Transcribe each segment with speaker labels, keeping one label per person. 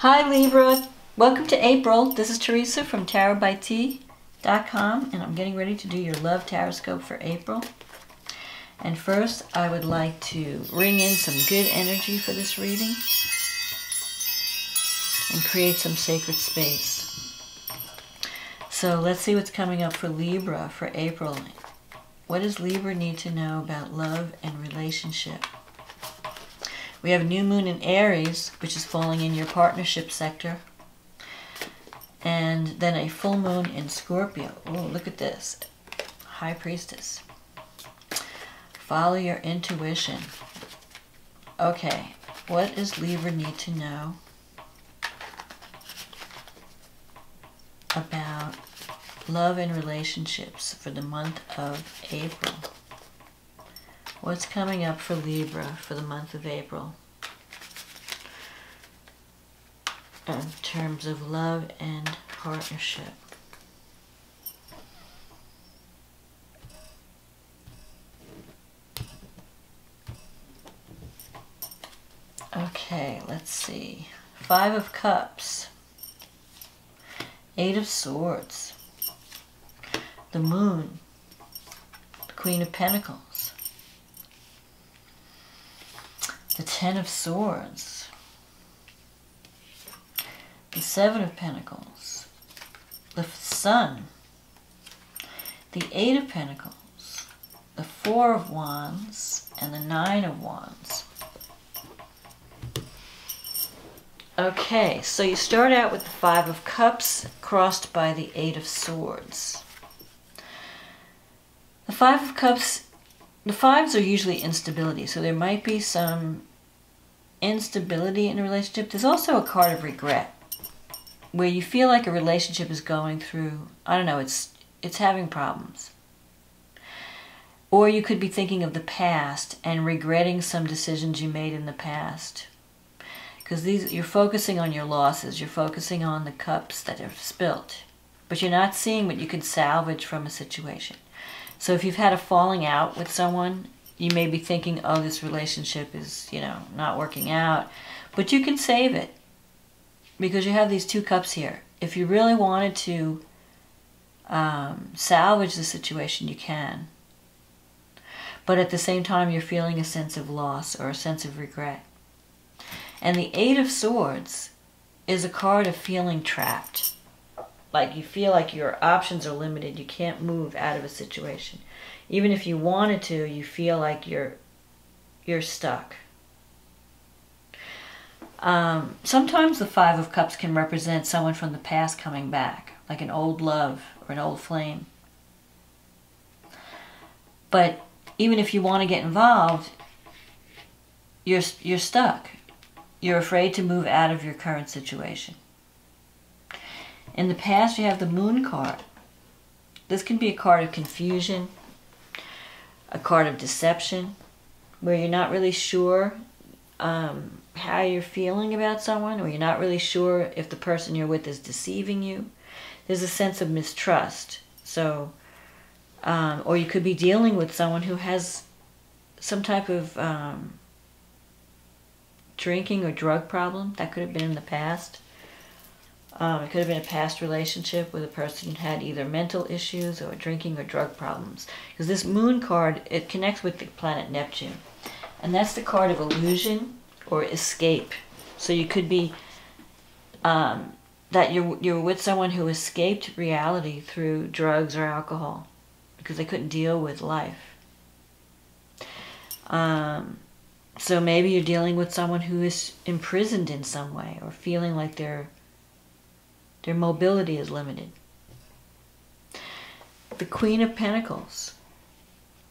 Speaker 1: Hi Libra, welcome to April. This is Teresa from tarotbyt.com and I'm getting ready to do your Love TarotScope for April. And first I would like to ring in some good energy for this reading and create some sacred space. So let's see what's coming up for Libra for April. What does Libra need to know about love and relationship? We have a new moon in Aries, which is falling in your partnership sector. And then a full moon in Scorpio. Oh, look at this. High Priestess. Follow your intuition. Okay, what does Libra need to know about love and relationships for the month of April? What's coming up for Libra for the month of April in terms of love and partnership? Okay, let's see. 5 of Cups, 8 of Swords, the Moon, the Queen of Pentacles, the 10 of Swords, the 7 of Pentacles, the Sun, the 8 of Pentacles, the 4 of Wands, and the 9 of Wands. Okay, so you start out with the 5 of Cups crossed by the 8 of Swords. The 5 of Cups, the 5s are usually instability, so there might be some instability in a relationship. There's also a card of regret, where you feel like a relationship is going through, I don't know, it's having problems. Or you could be thinking of the past and regretting some decisions you made in the past. Because you're focusing on your losses, you're focusing on the cups that are spilt, but you're not seeing what you can salvage from a situation. So if you've had a falling out with someone, you may be thinking, oh, this relationship is, not working out, but you can save it because you have these 2 cups here. If you really wanted to salvage the situation, you can. But at the same time, you're feeling a sense of loss or a sense of regret. And the 8 of Swords is a card of feeling trapped. Like you feel like your options are limited. You can't move out of a situation. Even if you wanted to, you feel like you're stuck. Sometimes the 5 of Cups can represent someone from the past coming back, like an old love or an old flame. But even if you want to get involved, you're stuck. You're afraid to move out of your current situation. In the past, you have the Moon card. This can be a card of confusion, a card of deception, where you're not really sure how you're feeling about someone, or you're not really sure if the person you're with is deceiving you. There's a sense of mistrust. So, or you could be dealing with someone who has some type of drinking or drug problem. That could have been in the past. It could have been a past relationship where the person had either mental issues or drinking or drug problems. Because this Moon card, it connects with the planet Neptune. And that's the card of illusion or escape. So you could be, that you're with someone who escaped reality through drugs or alcohol because they couldn't deal with life. So maybe you're dealing with someone who is imprisoned in some way or feeling like their mobility is limited. The Queen of Pentacles.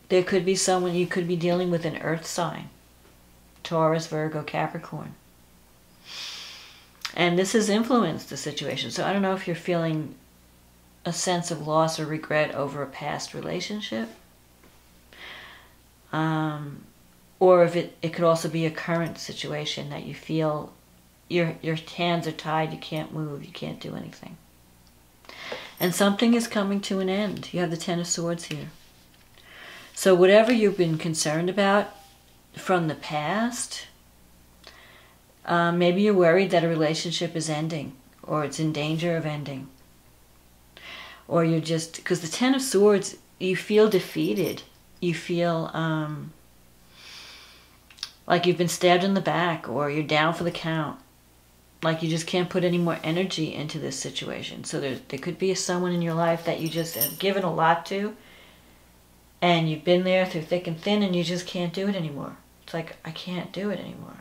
Speaker 1: There could be someone, you could be dealing with an earth sign. Taurus, Virgo, Capricorn. And this has influenced the situation. So I don't know if you're feeling a sense of loss or regret over a past relationship. Or if it could also be a current situation that you feel your hands are tied, you can't move, you can't do anything. And something is coming to an end. You have the 10 of Swords here. So whatever you've been concerned about from the past, Maybe you're worried that a relationship is ending, or it's in danger of ending. Or you're just, because the Ten of Swords, you feel defeated. You feel like you've been stabbed in the back, or you're down for the count. Like you just can't put any more energy into this situation. So there could be someone in your life that you just have given a lot to, and you've been there through thick and thin, and you just can't do it anymore. It's like, I can't do it anymore.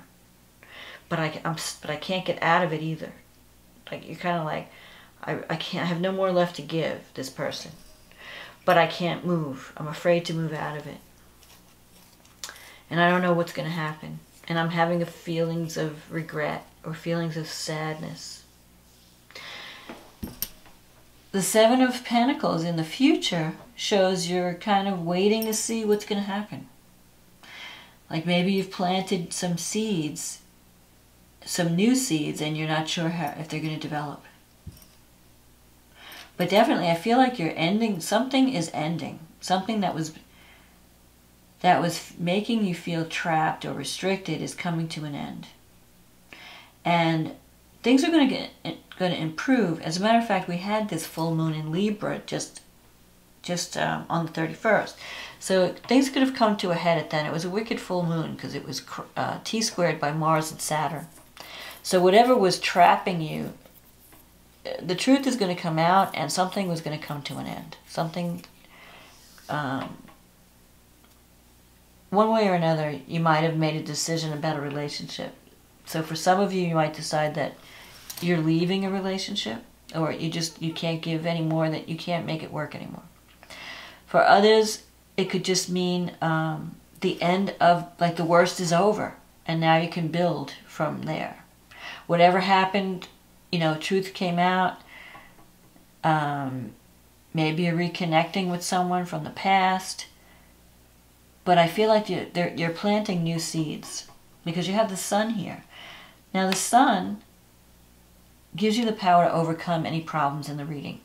Speaker 1: But I can't get out of it either. Like you're kind of like, I can't. I have no more left to give this person, but I can't move. I'm afraid to move out of it, and I don't know what's going to happen. And I'm having feelings of regret or feelings of sadness. The Seven of Pentacles in the future shows you're kind of waiting to see what's going to happen. Like maybe you've planted some seeds, some new seeds, and you're not sure if they're going to develop. But definitely, I feel like you're ending, something is ending. Something that was making you feel trapped or restricted is coming to an end. And things are going to improve. As a matter of fact, we had this full moon in Libra just on the 31st. So things could have come to a head at then. It was a wicked full moon because it was T-squared by Mars and Saturn. So whatever was trapping you, the truth is going to come out, and something was going to come to an end. Something, one way or another, you might have made a decision about a relationship. So for some of you, you might decide that you're leaving a relationship, or you can't give anymore, that you can't make it work anymore. For others, it could just mean the end of, like, the worst is over, and now you can build from there. Whatever happened, you know, truth came out. Maybe you're reconnecting with someone from the past. But I feel like you're planting new seeds because you have the Sun here. Now the Sun gives you the power to overcome any problems in the reading.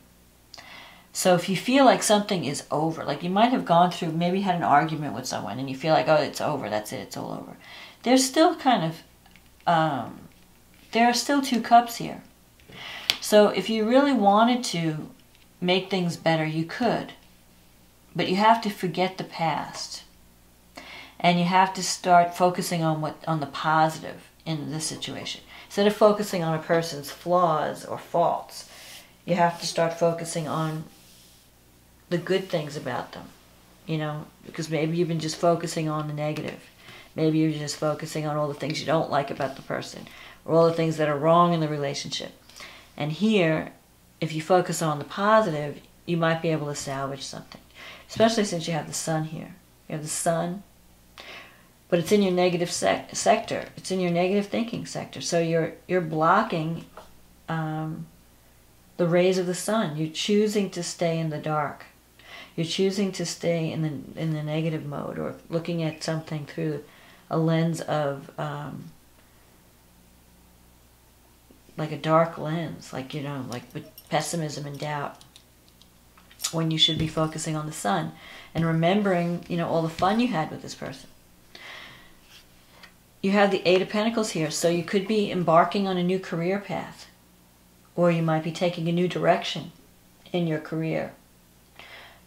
Speaker 1: So if you feel like something is over, like you might have gone through, maybe had an argument with someone and you feel like, oh, it's over, that's it, it's all over. There's still kind of, there are still two cups here. So if you really wanted to make things better, you could. But you have to forget the past. And you have to start focusing on the positive in this situation. Instead of focusing on a person's flaws or faults, you have to start focusing on the good things about them. You know, because maybe you've been just focusing on the negative. Maybe you're just focusing on all the things you don't like about the person, or all the things that are wrong in the relationship. And here, if you focus on the positive, you might be able to salvage something. Especially since you have the Sun here. You have the Sun, but it's in your negative sector. It's in your negative thinking sector. So you're blocking the rays of the Sun. You're choosing to stay in the dark. You're choosing to stay in the negative mode, or looking at something through a lens of like a dark lens, like, you know, like with pessimism and doubt, when you should be focusing on the Sun and remembering, you know, all the fun you had with this person. You have the Eight of Pentacles here, so you could be embarking on a new career path, or you might be taking a new direction in your career,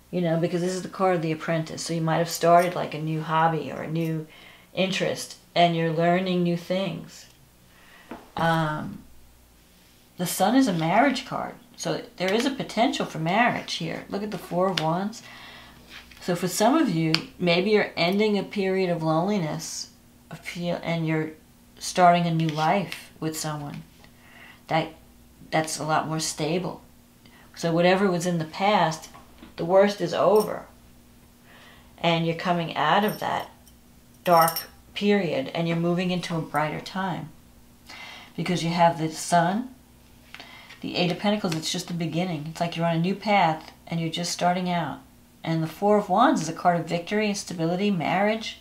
Speaker 1: you know, because this is the card of the Apprentice. So you might have started like a new hobby or a new interest, and you're learning new things. The Sun is a marriage card, so there is a potential for marriage here. Look at the Four of Wands. So for some of you, maybe you're ending a period of loneliness, and you're starting a new life with someone that's a lot more stable. So whatever was in the past, the worst is over, and you're coming out of that dark period and you're moving into a brighter time, because you have the Sun, the Eight of Pentacles. It's just the beginning. It's like you're on a new path and you're just starting out. And the Four of Wands is a card of victory and stability, marriage.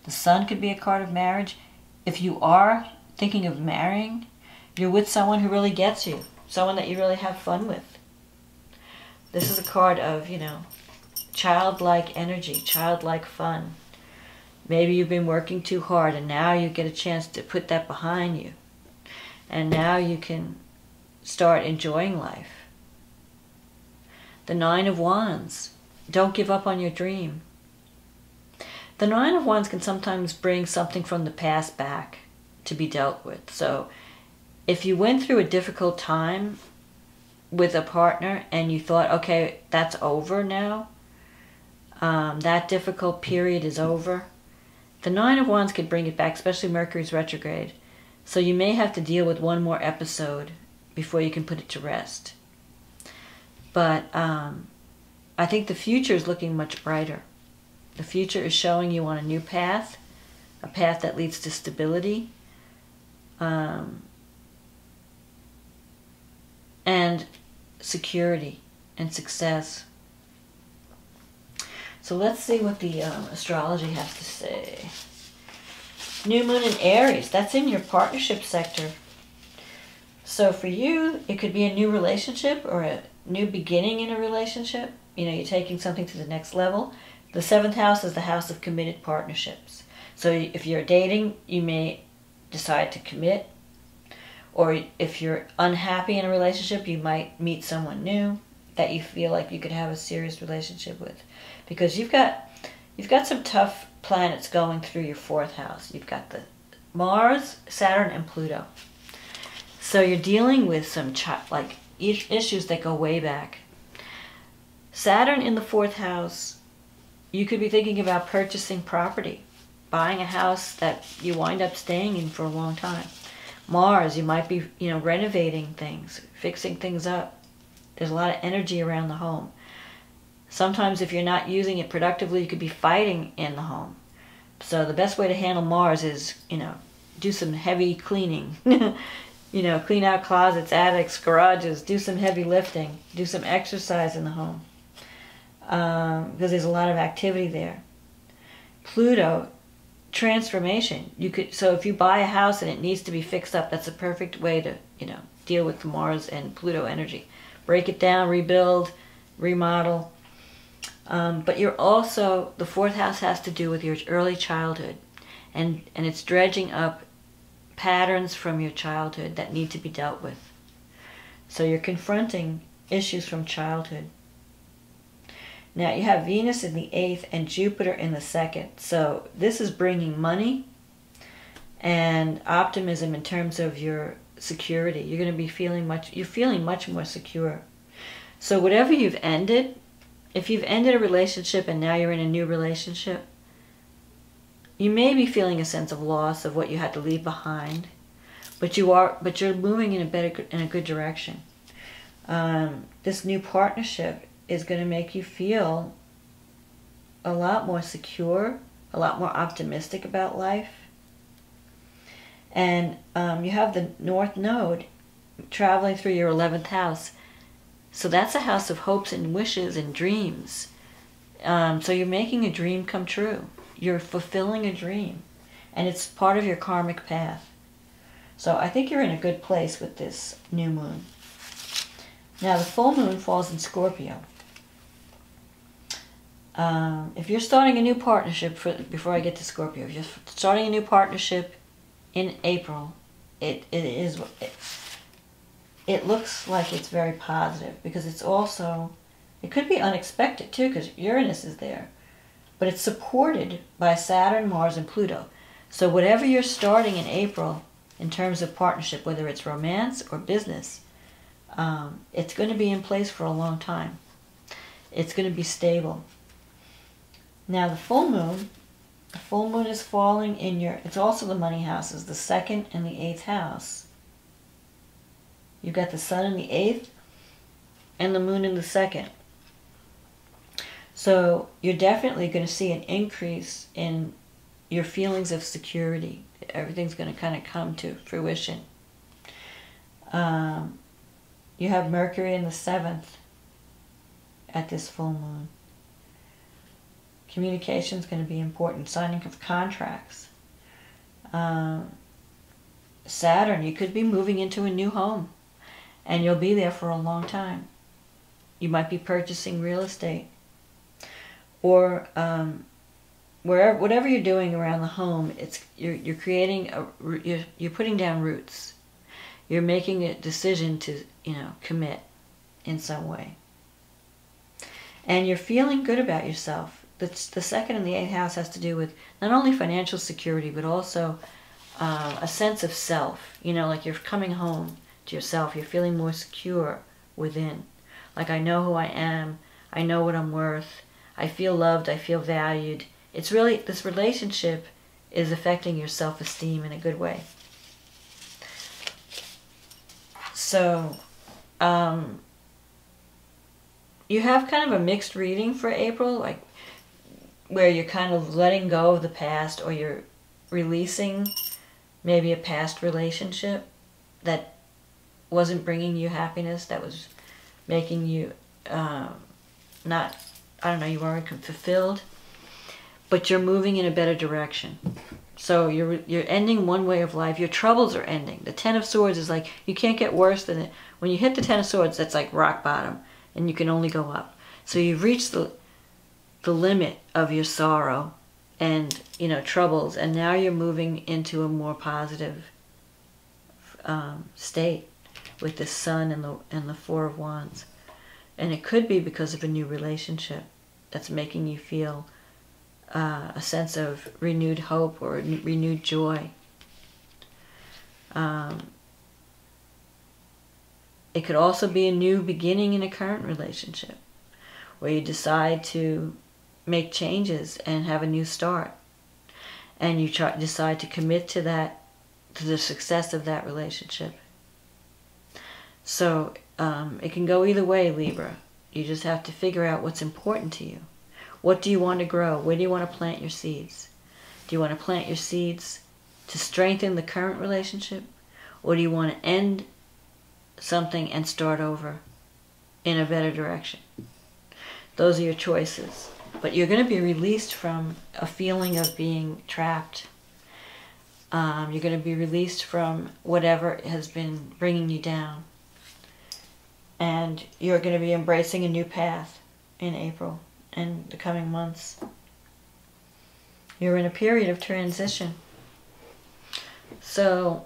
Speaker 1: The Sun could be a card of marriage. If you are thinking of marrying, you're with someone who really gets you, someone that you really have fun with. This is a card of, you know, childlike energy, childlike fun. Maybe you've been working too hard and now you get a chance to put that behind you And now you can start enjoying life. The Nine of Wands. Don't give up on your dream. The Nine of Wands can sometimes bring something from the past back to be dealt with. So if you went through a difficult time with a partner and you thought, okay, that's over now, that difficult period is over, the Nine of Wands could bring it back, especially Mercury's retrograde. So you may have to deal with one more episode before you can put it to rest. But I think the future is looking much brighter. The future is showing you on a new path, a path that leads to stability, and security and success. So let's see what the astrology has to say. New moon in Aries, that's in your partnership sector. So for you, it could be a new relationship or a new beginning in a relationship. You know, you're taking something to the next level. The 7th house is the house of committed partnerships. So if you're dating, you may decide to commit. Or if you're unhappy in a relationship, you might meet someone new that you feel like you could have a serious relationship with. Because you've got some tough planets going through your 4th house. You've got the Mars, Saturn, and Pluto. So you're dealing with some issues that go way back. Saturn in the 4th house, you could be thinking about purchasing property, buying a house that you wind up staying in for a long time. Mars, you might be, renovating things, fixing things up. There's a lot of energy around the home. Sometimes if you're not using it productively, you could be fighting in the home. So the best way to handle Mars is, do some heavy cleaning. Clean out closets, attics, garages, do some heavy lifting, do some exercise in the home. Because there's a lot of activity there. Pluto, transformation. So if you buy a house and it needs to be fixed up, that's a perfect way to, deal with the Mars and Pluto energy. Break it down, rebuild, remodel. But you're also, the 4th house has to do with your early childhood. And it's dredging up patterns from your childhood that need to be dealt with. So you're confronting issues from childhood. Now you have Venus in the 8th and Jupiter in the 2nd. So this is bringing money and optimism in terms of your security. You're going to be feeling much more secure. So whatever you've ended, if you've ended a relationship and now you're in a new relationship, you may be feeling a sense of loss of what you had to leave behind, but you're moving in a good direction. This new partnership is going to make you feel a lot more secure, a lot more optimistic about life. And you have the North Node traveling through your 11th house. So that's a house of hopes and wishes and dreams. So you're making a dream come true. You're fulfilling a dream. And it's part of your karmic path. So I think you're in a good place with this new moon. Now the full moon falls in Scorpio. If you're starting a new partnership, before I get to Scorpio, if you're starting a new partnership in April, it looks like it's very positive, because it's also, it could be unexpected too, because Uranus is there, but it's supported by Saturn, Mars, and Pluto. So whatever you're starting in April in terms of partnership, whether it's romance or business, it's going to be in place for a long time. It's going to be stable. Now the full moon is falling in it's also the money houses, the 2nd and the 8th house. You've got the sun in the 8th and the moon in the 2nd. So you're definitely going to see an increase in your feelings of security. Everything's going to kind of come to fruition. You have Mercury in the 7th at this full moon. Communication is going to be important. Signing of contracts. Saturn, you could be moving into a new home, and you'll be there for a long time. You might be purchasing real estate, or whatever you're doing around the home. You're creating you're putting down roots. You're making a decision to, commit in some way. And you're feeling good about yourself. The second and the 8th house has to do with not only financial security, but also a sense of self. Like you're coming home to yourself. You're feeling more secure within. Like, I know who I am. I know what I'm worth. I feel loved. I feel valued. It's really, this relationship is affecting your self-esteem in a good way. So, you have kind of a mixed reading for April, like where you're kind of letting go of the past, or you're releasing maybe a past relationship that wasn't bringing you happiness, that was making you not, I don't know, you weren't fulfilled, but you're moving in a better direction. So you're ending one way of life. Your troubles are ending. The Ten of Swords is like, you can't get worse than it. When you hit the Ten of Swords, that's like rock bottom, and you can only go up. So you've reached the limit of your sorrow and, troubles, and now you're moving into a more positive state with the Sun and the Four of Wands. And it could be because of a new relationship that's making you feel a sense of renewed hope or renewed joy. It could also be a new beginning in a current relationship where you decide to make changes and have a new start. And you decide to commit to that, to the success of that relationship. So it can go either way, Libra. You just have to figure out what's important to you. What do you want to grow? Where do you want to plant your seeds? Do you want to plant your seeds to strengthen the current relationship? Or do you want to end something and start over in a better direction? Those are your choices. But you're going to be released from a feeling of being trapped. You're going to be released from whatever has been bringing you down. And you're going to be embracing a new path in April and the coming months. You're in a period of transition. So,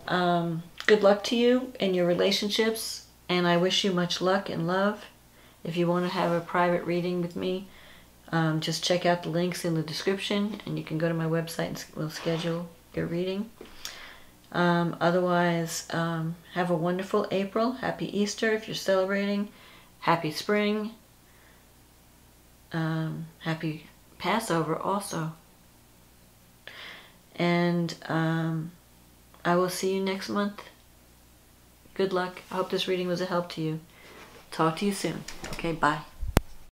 Speaker 1: good luck to you in your relationships, and I wish you much luck and love. If you want to have a private reading with me, just check out the links in the description, and you can go to my website and we'll schedule your reading. Otherwise, have a wonderful April. Happy Easter if you're celebrating. Happy spring. Happy Passover also. And I will see you next month. Good luck. I hope this reading was a help to you. Talk to you soon. Okay, bye.